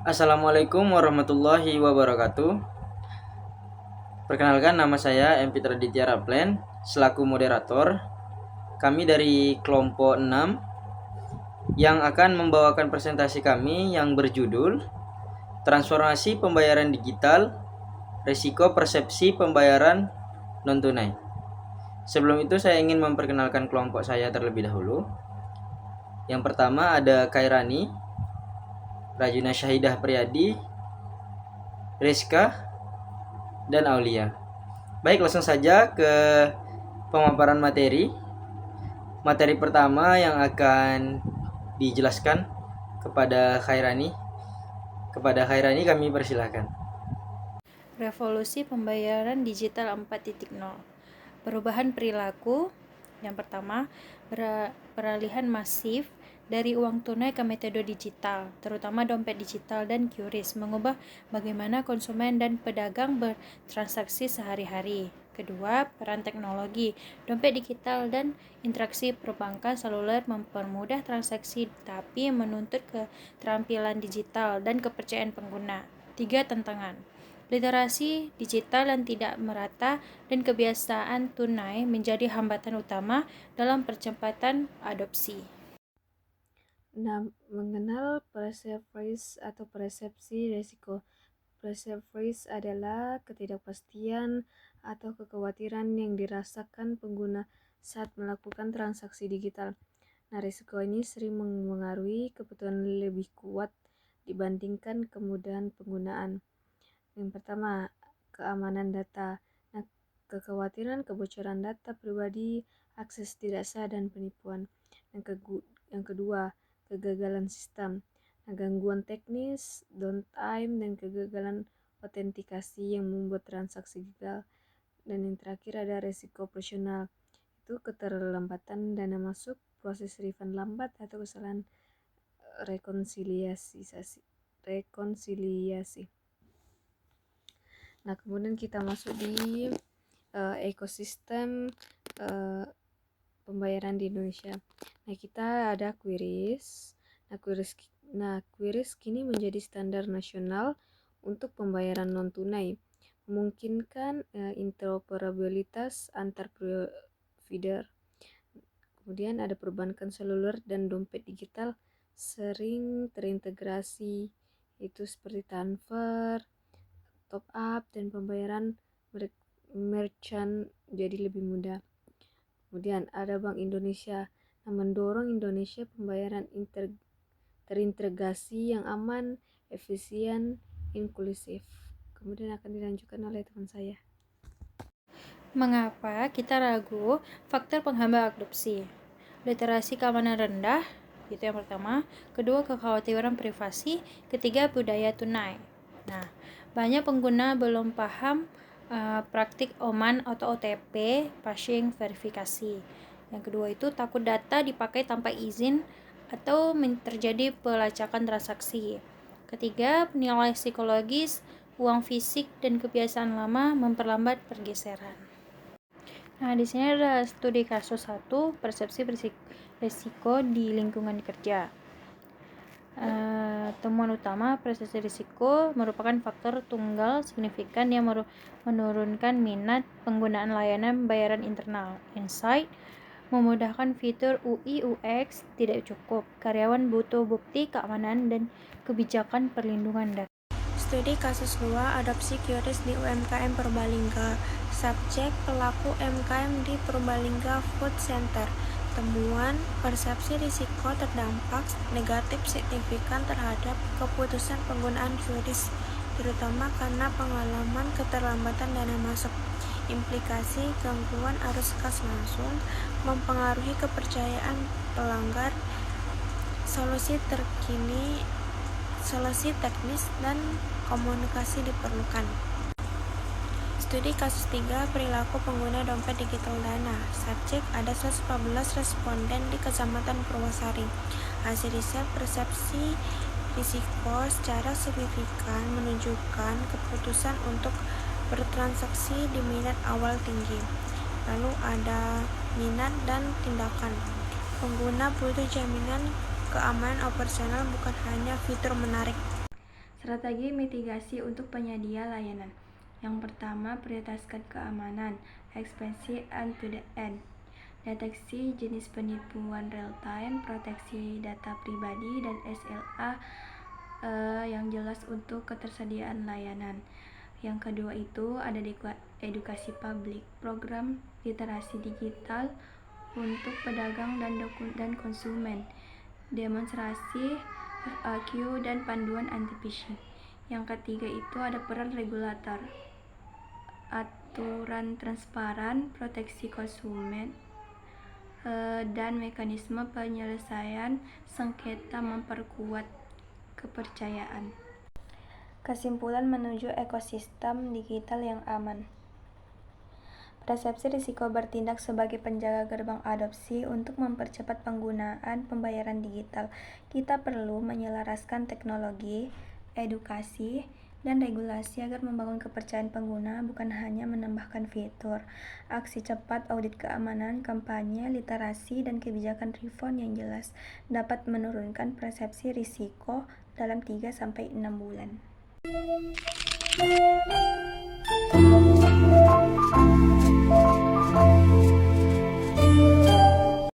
Assalamualaikum warahmatullahi wabarakatuh. Perkenalkan, nama saya MP Traditya Raplen selaku moderator. Kami dari kelompok 6 yang akan membawakan presentasi kami yang berjudul Transformasi Pembayaran Digital, Risiko Persepsi Pembayaran Non-Tunai. Sebelum itu saya ingin memperkenalkan kelompok saya terlebih dahulu. Yang pertama ada Kairani, Rajuna Syahidah Priyadi, Rizka, dan Aulia. Baik, langsung saja ke pemaparan materi. Materi pertama yang akan dijelaskan kepada Khairani. Kepada Khairani kami persilahkan. Revolusi pembayaran digital 4.0. Perubahan perilaku. Yang pertama, peralihan masif dari uang tunai ke metode digital, terutama dompet digital dan QRIS, mengubah bagaimana konsumen dan pedagang bertransaksi sehari-hari. Kedua, peran teknologi. Dompet digital dan interaksi perbankan seluler mempermudah transaksi tapi menuntut keterampilan digital dan kepercayaan pengguna. Tiga, tantangan. Literasi digital yang tidak merata dan kebiasaan tunai menjadi hambatan utama dalam percepatan adopsi. Nah, mengenal persepsi atau persepsi risiko. Persepsi adalah ketidakpastian atau kekhawatiran yang dirasakan pengguna saat melakukan transaksi digital. Nah, risiko ini sering mengaruhi kebutuhan lebih kuat dibandingkan kemudahan penggunaan. Yang pertama, keamanan data. Nah, kekhawatiran kebocoran data pribadi, akses tidak sah, dan penipuan. Yang kedua, kegagalan sistem. Nah, gangguan teknis, downtime, dan kegagalan autentikasi yang membuat transaksi gagal. Dan yang terakhir ada resiko operasional, itu keterlambatan dana masuk, proses refund lambat, atau kesalahan rekonsiliasi. Nah, kemudian kita masuk di ekosistem pembayaran di Indonesia. Nah, kita ada QRIS. QRIS kini menjadi standar nasional untuk pembayaran non-tunai, memungkinkan interoperabilitas antar provider. Kemudian ada perbankan seluler dan dompet digital sering terintegrasi, itu seperti transfer, top up, dan pembayaran merchant jadi lebih mudah. Kemudian ada Bank Indonesia yang mendorong Indonesia pembayaran terintegrasi yang aman, efisien, inklusif. Kemudian akan dilanjutkan oleh teman saya. Mengapa kita ragu faktor penghambat adopsi? Literasi keamanan rendah, itu yang pertama. Kedua, kekhawatiran privasi. Ketiga, budaya tunai. Nah, banyak pengguna belum paham praktik OMAN atau OTP, phishing, verifikasi. Yang kedua itu takut data dipakai tanpa izin atau terjadi pelacakan transaksi. Ketiga, nilai psikologis, uang fisik, dan kebiasaan lama memperlambat pergeseran. Nah, di sini ada studi kasus 1, persepsi risiko di lingkungan kerja. Temuan utama, persepsi risiko merupakan faktor tunggal signifikan yang menurunkan minat penggunaan layanan bayaran internal. Insight, memudahkan fitur UI UX tidak cukup. Karyawan butuh bukti keamanan dan kebijakan perlindungan data. Studi kasus 2, adopsi QRIS di UMKM Purbalingga. Subjek, pelaku UMKM di Purbalingga Food Center. Temuan, persepsi risiko terdampak negatif signifikan terhadap keputusan penggunaan QRIS, terutama karena pengalaman keterlambatan dana masuk. Implikasi, gangguan arus kas langsung mempengaruhi kepercayaan pelanggar. Solusi teknis dan komunikasi diperlukan. Studi kasus 3, perilaku pengguna dompet digital Dana. Subjek, ada 114 responden di Kecamatan Purwosari. Hasil riset persepsi risiko secara signifikan menunjukkan keputusan untuk bertransaksi di minat awal tinggi. Lalu ada minat dan tindakan. Pengguna butuh jaminan keamanan operasional, bukan hanya fitur menarik. Strategi mitigasi untuk penyedia layanan. Yang pertama, prioritaskan keamanan, expansion end to the end. Deteksi jenis penipuan real time, proteksi data pribadi, dan SLA yang jelas untuk ketersediaan layanan. Yang kedua itu ada edukasi publik, program literasi digital untuk pedagang dan konsumen, demonstrasi FAQ dan panduan anti phishing. Yang ketiga itu ada peran regulator, aturan transparan, proteksi konsumen, dan mekanisme penyelesaian sengketa memperkuat kepercayaan. Kesimpulan menuju ekosistem digital yang aman. Persepsi risiko bertindak sebagai penjaga gerbang adopsi untuk mempercepat penggunaan pembayaran digital. Kita perlu menyelaraskan teknologi, edukasi, dan regulasi agar membangun kepercayaan pengguna, bukan hanya menambahkan fitur. Aksi cepat, audit keamanan, kampanye, literasi, dan kebijakan refund yang jelas dapat menurunkan persepsi risiko dalam 3-6 bulan.